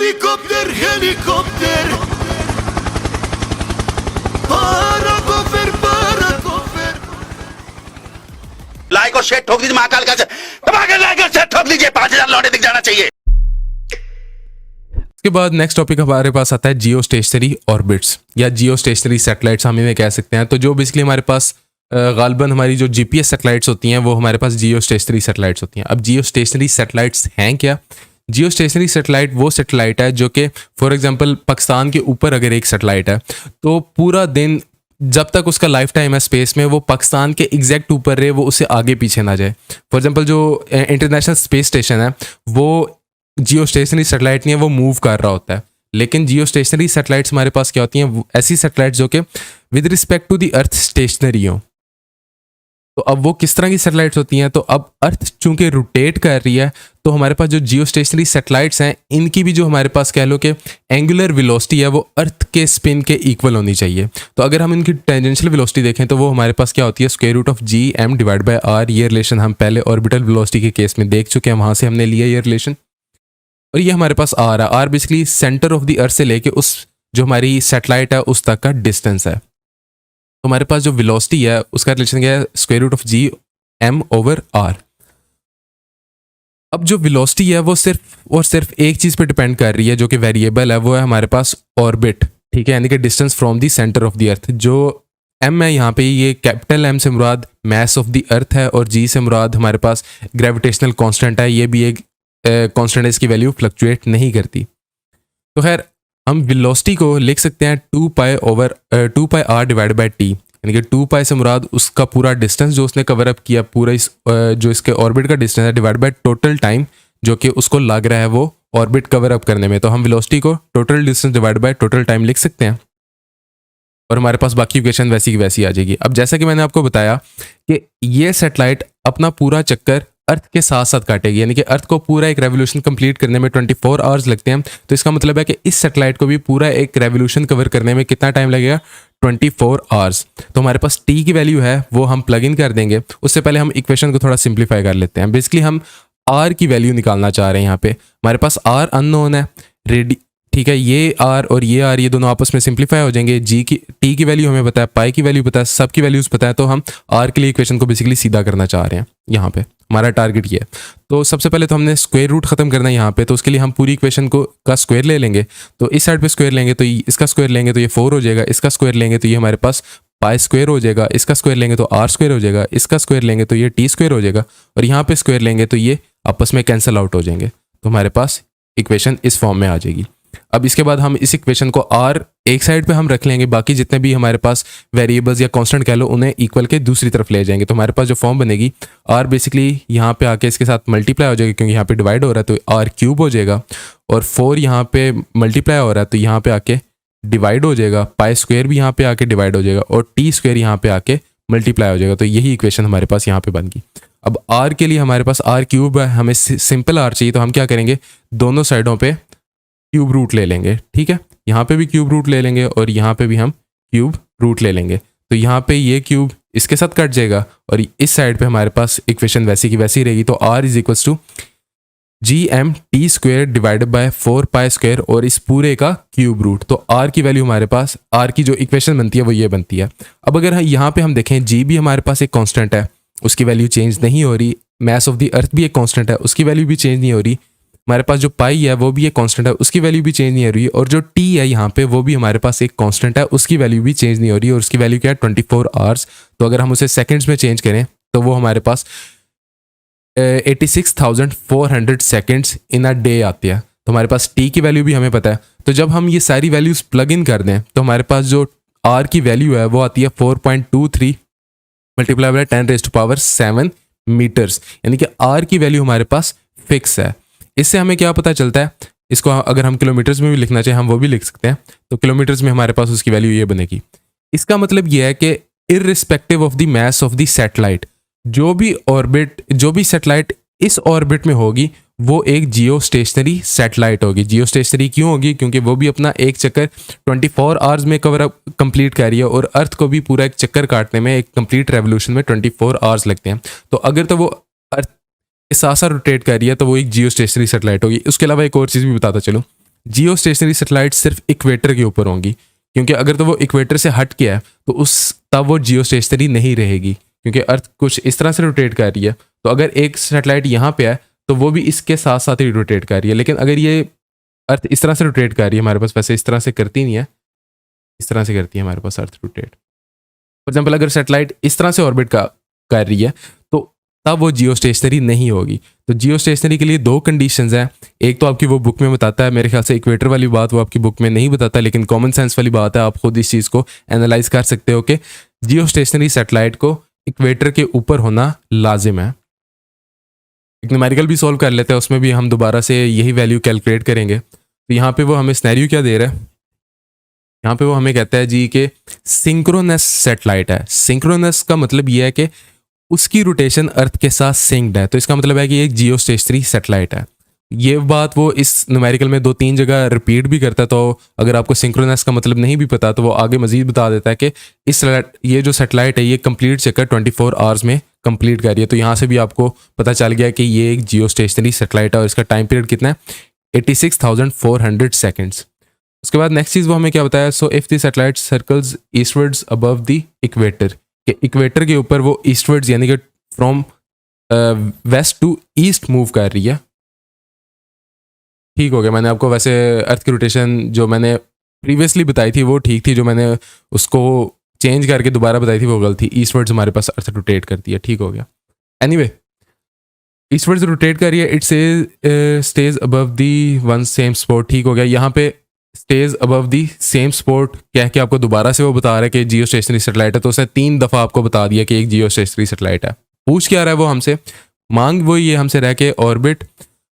Helikopter, helikopter. Paracofer, paracofer. Like और share ठोक दीजिए महाकाल का धमाके, लाइक और शेयर ठोक दीजिए, 5000 लौटे दिख जाना चाहिए। उसके बाद नेक्स्ट टॉपिक हमारे पास आता है जियो स्टेशनरी ऑर्बिट्स या जियो स्टेशनरी सैटेलाइट्स हम इन्हें कह सकते हैं। तो जो बेसिकली हमारे पास गालबन हमारी जो जीपीएस सैटेलाइट्स होती हैं वो हमारे पास जियो स्टेशनरी सैटेलाइट्स होती हैं। अब जियो स्टेशनरी सैटेलाइट्स हैं क्या? जियो स्टेशनरी सैटेलाइट वो सैटेलाइट है जो कि फॉर एग्जांपल पाकिस्तान के ऊपर अगर एक सैटेलाइट है तो पूरा दिन जब तक उसका लाइफ टाइम है स्पेस में वो पाकिस्तान के एग्जैक्ट ऊपर रहे, वो उससे आगे पीछे ना जाए। फॉर एग्जांपल जो इंटरनेशनल स्पेस स्टेशन है वो जियो स्टेशनरी सैटेलाइट नहीं है, वो मूव कर रहा होता है। लेकिन जियो स्टेशनरी सैटेलाइट्स हमारे पास क्या होती हैं? ऐसी सैटेलाइट्स जो कि with respect to the earth stationary हो। तो अब वो किस तरह की सैटेलाइट्स होती हैं? तो अब अर्थ चूंकि रोटेट कर रही है तो हमारे पास जो जियो स्टेशनरी सैटेलाइट्स हैं इनकी भी जो हमारे पास कह लो कि एंगुलर वेलोसिटी है वो अर्थ के स्पिन के इक्वल होनी चाहिए। तो अगर हम इनकी टेंजेंशियल वेलोसिटी देखें तो वो हमारे पास क्या होती है? Square root of G M divide by R. ये रिलेशन हम पहले ऑर्बिटल वेलोसिटी के केस में देख चुके हैं, वहाँ से हमने लिया ये रिलेशन। और ये हमारे पास आर है। R basically centre of the earth से लेके उस जो हमारी सैटेलाइट है उस तक का डिस्टेंस है। तो हमारे पास जो वेलोसिटी है उसका रिलेशन क्या है? Square root of G M over R. अब जो वेलोसिटी है वो सिर्फ और सिर्फ एक चीज़ पे डिपेंड कर रही है जो कि वेरिएबल है, वो है हमारे पास ऑर्बिट, ठीक है, यानी कि distance from the centre of the अर्थ। जो एम है यहाँ पे, ये कैपिटल एम से मुराद मैस ऑफ द अर्थ है और जी से मुराद हमारे पास ग्रेविटेशनल कांस्टेंट है। ये भी एक कांस्टेंट है, इसकी वैल्यू फ्लक्चुएट नहीं करती। तो खैर हम वेलोसिटी को लिख सकते हैं 2 पाई आर डिवाइड बाई टी, यानी कि 2 पाई से मुराद उसका पूरा डिस्टेंस जो उसने कवर अप किया, पूरा इस जो इसके ऑर्बिट का डिस्टेंस है, डिवाइड बाई टोटल टाइम जो कि उसको लग रहा है वो ऑर्बिट कवर अप करने में। तो हम वेलोसिटी को total distance divide by total time लिख सकते हैं और हमारे पास बाकी इक्वेशन वैसी की वैसी आ जाएगी। अब जैसा कि मैंने आपको बताया कि ये सैटेलाइट अपना पूरा चक्कर अर्थ के साथ साथ काटेगी, यानी कि अर्थ को पूरा एक रेवोल्यूशन कंप्लीट करने में 24 आवर्स लगते हैं। तो इसका मतलब है कि इस सैटेलाइट को भी पूरा एक रेवोल्यूशन कवर करने में कितना टाइम लगेगा? 24 आवर्स। तो हमारे पास टी की वैल्यू है वो हम प्लग इन कर देंगे। उससे पहले हम इक्वेशन को थोड़ा सिंप्लीफाई कर लेते हैं। बेसिकली हम आर की वैल्यू निकालना चाह रहे हैं। यहाँ पे हमारे पास आर अननोन है, रेडी, ठीक है, ये आर और ये आर ये दोनों आपस में सिंप्लीफाई हो जाएंगे। जी की टी की वैल्यू हमें पता है, पाई की वैल्यू पता है, सब की वैल्यूज पता है। तो हम आर के लिए इक्वेशन को बेसिकली सीधा करना चाह रहे हैं। यहाँ पे हमारा टारगेट ये है। तो सबसे पहले तो हमने स्क्वायर रूट खत्म करना है यहाँ पे। तो उसके लिए हम पूरी इक्वेशन को का स्क्वायर ले लेंगे। तो इस साइड पे स्क्वायर लेंगे तो इसका स्क्वायर लेंगे तो ये 4 हो जाएगा। इसका स्क्वायर लेंगे तो ये हमारे पास पाई स्क्वायर हो जाएगा। इसका स्क्वायर लेंगे तो आर स्क्वायर हो जाएगा। इसका स्क्वायर लेंगे तो ये टी स्क्वायर हो जाएगा। और यहाँ पे स्क्वायर लेंगे तो ये आपस में कैंसिल आउट हो जाएंगे। तो हमारे पास इक्वेशन इस फॉर्म में आ जाएगी। अब इसके बाद हम इस इक्वेशन को आर एक साइड पे हम रख लेंगे, बाकी जितने भी हमारे पास वेरिएबल्स या कांस्टेंट कह लो उन्हें इक्वल के दूसरी तरफ ले जाएंगे। तो हमारे पास जो फॉर्म बनेगी आर बेसिकली यहाँ पे आके इसके साथ मल्टीप्लाई हो जाएगा, क्योंकि यहाँ पे डिवाइड हो रहा है तो आर क्यूब हो जाएगा। और 4 यहाँ पे मल्टीप्लाई हो रहा है तो यहाँ पे आके डिवाइड हो जाएगा। पाई स्क्वायर भी यहाँ पे आके डिवाइड हो जाएगा और टी स्क्वायर यहाँ पे आके मल्टीप्लाई हो जाएगा। तो यही इक्वेशन हमारे पास यहाँ पे बन गई। अब आर के लिए हमारे पास आर क्यूब है, हमें सिंपल आर चाहिए। तो हम क्या करेंगे, दोनों साइडों पे क्यूब रूट ले लेंगे, ठीक है, यहाँ पे भी क्यूब रूट ले लेंगे और यहाँ पे भी हम क्यूब रूट ले लेंगे। तो यहाँ पे ये क्यूब इसके साथ कट जाएगा और इस साइड पे हमारे पास इक्वेशन वैसी की वैसी रहेगी। तो R is equals to G M T square divided by 4 pi square और इस पूरे का क्यूब रूट। तो आर की वैल्यू हमारे पास, आर की जो इक्वेशन बनती है वो ये बनती है। अब अगर यहाँ पे हम देखें, जी भी हमारे पास एक कांस्टेंट है, उसकी वैल्यू चेंज नहीं हो रही। मैस ऑफ द अर्थ भी एक कांस्टेंट है, उसकी वैल्यू भी चेंज नहीं हो रही। हमारे पास जो पाई है वो भी एक कांस्टेंट है, उसकी वैल्यू भी चेंज नहीं हो रही। और जो टी है यहाँ पे वो भी हमारे पास एक कांस्टेंट है, उसकी वैल्यू भी चेंज नहीं हो रही। और उसकी वैल्यू क्या है? 24 आवर्स। तो अगर हम उसे सेकंड्स में चेंज करें तो वो हमारे पास 86,400 सेकेंड्स इन अ डे आती है। तो हमारे पास टी की वैल्यू भी हमें पता है। तो जब हम ये सारी वैल्यूज प्लग इन कर दें तो हमारे पास जो आर की वैल्यू है वो आती है 4.23 मल्टीप्लाई बाय 10⁻⁷ मीटर्स, यानी कि आर की वैल्यू हमारे पास फिक्स है। इससे हमें क्या पता चलता है, इसको अगर हम किलोमीटर्स में भी लिखना चाहें हम वो भी लिख सकते हैं। तो किलोमीटर्स में हमारे पास उसकी वैल्यू ये बनेगी। इसका मतलब ये है कि irrespective of the mass of the satellite, जो भी सैटेलाइट इस ऑर्बिट में होगी वो एक जियो स्टेशनरी सैटेलाइट होगी। जियो स्टेशनरी क्यों होगी? क्योंकि वो भी अपना एक चक्कर 24 आवर्स में कवर अप कंप्लीट कर रही है और अर्थ को भी पूरा एक चक्कर काटने में, एक कंप्लीट रेवोल्यूशन में 24 आवर्स लगते हैं। तो अगर तो वो अर्थ के साथ साथ रोटेट कर रही है तो वो एक जियो स्टेशनरी सैटेलाइट होगी। उसके अलावा एक और चीज़ भी बताता चलूँ, जियो स्टेशनरी सैटेलाइट सिर्फ इक्वेटर के ऊपर होंगी, क्योंकि अगर तो वो इक्वेटर से हट गया है तो उस तब वो जियो स्टेशनरी नहीं रहेगी, क्योंकि अर्थ कुछ इस तरह से रोटेट कर रही है। तो अगर एक सैटेलाइट यहाँ पे है तो वो भी इसके साथ साथ ही रोटेट कर रही है। लेकिन अगर ये अर्थ इस तरह से रोटेट कर रही है हमारे पास, वैसे इस तरह से करती नहीं है, इस तरह से करती है हमारे पास अर्थ रोटेट। फॉर एग्जाम्पल अगर सैटेलाइट इस तरह से ऑर्बिट कर रही है तो तब वो जियो स्टेशनरी नहीं होगी। तो जियो स्टेशनरी के लिए दो कंडीशंस हैं। एक तो आपकी वो बुक में बताता है, मेरे ख्याल से इक्वेटर वाली बात वो आपकी बुक में नहीं बताता, लेकिन कॉमन सेंस वाली बात है, आप खुद इस चीज़ को एनालाइज कर सकते हो कि जियो स्टेशनरी सैटेलाइट को इक्वेटर के ऊपर होना लाजिम है। एक न्यूमेरिकल भी सॉल्व कर लेते हैं, उसमें भी हम दोबारा से यही वैल्यू कैलकुलेट करेंगे। तो यहाँ पे वो हमें सिनेरियो क्या दे रहा है, यहाँ पे वो हमें कहता है जी कि सिंक्रोनस सैटेलाइट है। सिंक्रोनस का मतलब ये है कि उसकी रोटेशन अर्थ के साथ सिंक्ड है, तो इसका मतलब है कि एक जियो स्टेशनरी सैटेलाइट है। ये बात वो इस न्यूमेरिकल में 2-3 जगह रिपीट भी करता है। तो अगर आपको सिंक्रोनस का मतलब नहीं भी पता तो वो आगे मजीद बता देता है कि ये जो सैटेलाइट है ये कंप्लीट चक्कर 24 आवर्स में कंप्लीट कर रही है। तो यहाँ से भी आपको पता चल गया कि ये एक जियो स्टेशनरी सैटेलाइट है और इसका टाइम पीरियड कितना है, 86,400 सेकेंड्स। उसके बाद नेक्स्ट चीज़ वो हमें क्या बताया, so if the satellite circles eastwards above the equator, कि इक्वेटर के ऊपर वो ईस्टवर्ड्स यानी कि from west to east move कर रही है। ठीक हो गया, मैंने आपको वैसे अर्थ की रोटेशन जो मैंने प्रीवियसली बताई थी वो ठीक थी, जो मैंने उसको चेंज करके दोबारा बताई थी वो गलत थी। ईस्टवर्ड्स हमारे पास अर्थ रोटेट करती है, ठीक हो गया। एनीवे ईस्टवर्ड्स रोटेट कर रही है, it stage above the one same spot, ठीक हो गया। यहाँ पे stage above the same spot कह के आपको दोबारा से वो बता रहा है कि जियो स्टेशनरी सैटेलाइट है, तो उसने 3 दफ़ा आपको बता दिया कि एक जियो स्टेशनरी सैटेलाइट है। पूछ क्या रहा है वो हमसे, मांग वो ये हमसे रह के ऑर्बिट,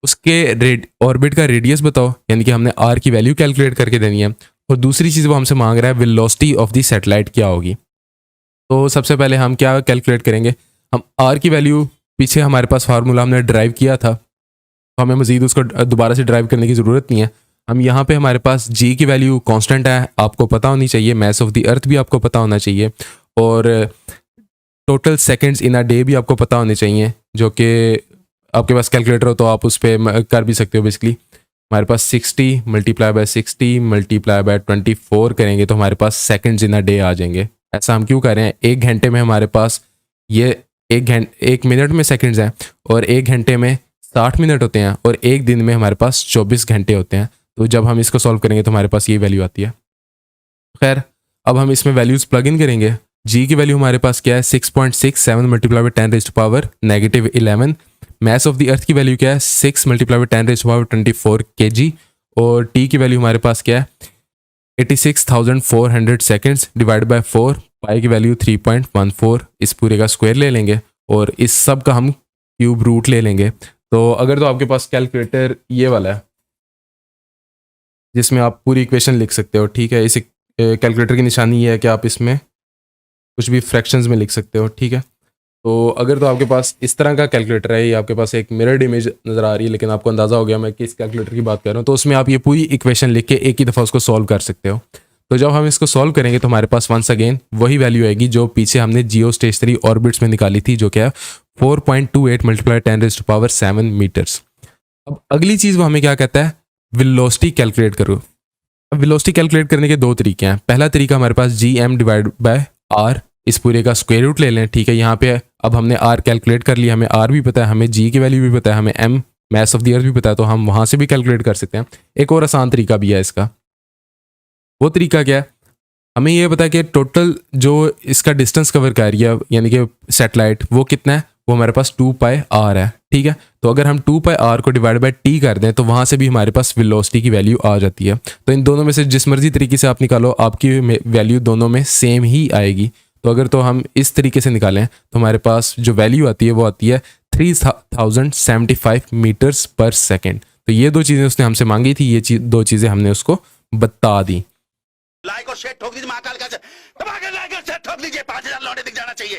उसके ऑर्बिट का रेडियस बताओ, यानी कि हमने आर की वैल्यू कैलकुलेट करके देनी है। और दूसरी चीज़ वो हमसे मांग रहा है वेलोसिटी ऑफ द सैटेलाइट क्या होगी। तो सबसे पहले हम क्या कैलकुलेट करेंगे, हम आर की वैल्यू, पीछे हमारे पास फार्मूला हमने ड्राइव किया था, तो हमें मजीद उसको दोबारा से ड्राइव करने की ज़रूरत नहीं है। हम यहाँ पे हमारे पास जी की वैल्यू कांस्टेंट है, आपको पता होनी चाहिए, मैस ऑफ द अर्थ भी आपको पता होना चाहिए, और total seconds in a day भी आपको पता होने चाहिए, जो कि आपके पास कैलकुलेटर हो तो आप उस पर कर भी सकते हो। बेसिकली हमारे पास 60 मल्टीप्लाई बाय 60 मल्टीप्लाई बाय 24 करेंगे तो हमारे पास सेकंड्स इन अ डे आ जाएंगे। ऐसा हम क्यों कर रहे हैं, 1 घंटे में हमारे पास ये 1 मिनट में सेकंड्स हैं, और 1 घंटे में 60 मिनट होते हैं, और 1 दिन में हमारे पास 24 घंटे होते हैं। तो जब हम इसको सॉल्व करेंगे तो हमारे पास ये वैल्यू आती है। खैर अब हम इसमें वैल्यूज़ प्लग इन करेंगे। जी की वैल्यू हमारे पास क्या है, 6.67 multiply by 10⁻⁻11। Mass of the अर्थ की वैल्यू क्या है, 6 मल्टीप्लाई बाय 10⁻24 kg, और टी की वैल्यू हमारे पास क्या है, 86,400 सेकेंड्स डिवाइड बाय 4, पाई की वैल्यू 3.14। इस पूरे का स्क्वायर ले लेंगे और इस सब का हम क्यूब रूट ले लेंगे। तो अगर तो आपके पास कैलकुलेटर ये वाला है जिसमें आप पूरी इक्वेशन लिख सकते हो, ठीक है। इस कैलकुलेटर की निशानी ये है कि आप इसमें कुछ भी फ्रैक्शंस में लिख सकते हो, ठीक है। तो अगर तो आपके पास इस तरह का कैलकुलेटर है, ये आपके पास एक मिरर्ड इमेज नज़र आ रही है, लेकिन आपको अंदाज़ा हो गया मैं किस कैलकुलेटर की बात कर रहा हूँ, तो उसमें आप ये पूरी इक्वेशन लिख के एक ही दफ़ा उसको सॉल्व कर सकते हो। तो जब हम इसको सॉल्व करेंगे तो हमारे पास वंस अगेन वही वैल्यू आएगी जो पीछे हमने जियो स्टेशनरी ऑर्बिट्स में निकाली थी, जो क्या है 4.28 मल्टीप्लाई 10⁻7 मीटर्स। अब अगली चीज़ वो हमें क्या कहता है, वेलोसिटी कैलकुलेट करो। अब वेलोसिटी कैलकुलेट करने के 2 तरीके हैं। पहला तरीका हमारे पास GM डिवाइड बाय R, इस पूरे का स्क्वायर रूट ले लें, ठीक है। यहाँ पे अब हमने R कैलकुलेट कर लिया, हमें R भी पता है, हमें G की वैल्यू भी पता है, हमें M मैस ऑफ द अर्थ भी पता है, तो हम वहाँ से भी कैलकुलेट कर सकते हैं। एक और आसान तरीका भी है इसका। वो तरीका क्या है, हमें ये पता है कि टोटल जो इसका डिस्टेंस कवर कर रही है यानी कि सैटेलाइट, वो कितना है, वो हमारे पास 2πr है, ठीक है। तो अगर हम 2πr को डिवाइड बाय t कर दें तो वहाँ से भी हमारे पास वेलोसिटी की वैल्यू आ जाती है। तो इन दोनों में से जिस मर्जी तरीके से आप निकालो, आपकी वैल्यू दोनों में सेम ही आएगी। तो अगर तो हम इस तरीके से निकालें तो हमारे पास जो वैल्यू आती है वो आती है 3075 मीटर्स पर सेकेंड। तो ये 2 चीज़ें उसने हमसे मांगी थी, ये 2 चीज़ें हमने उसको बता दी। लाइक और शेयर ठोक दीजिए, महाकाल का दबा के लाइक और शेयर ठोक दीजिए, 5000 लौटे दिख जाना चाहिए।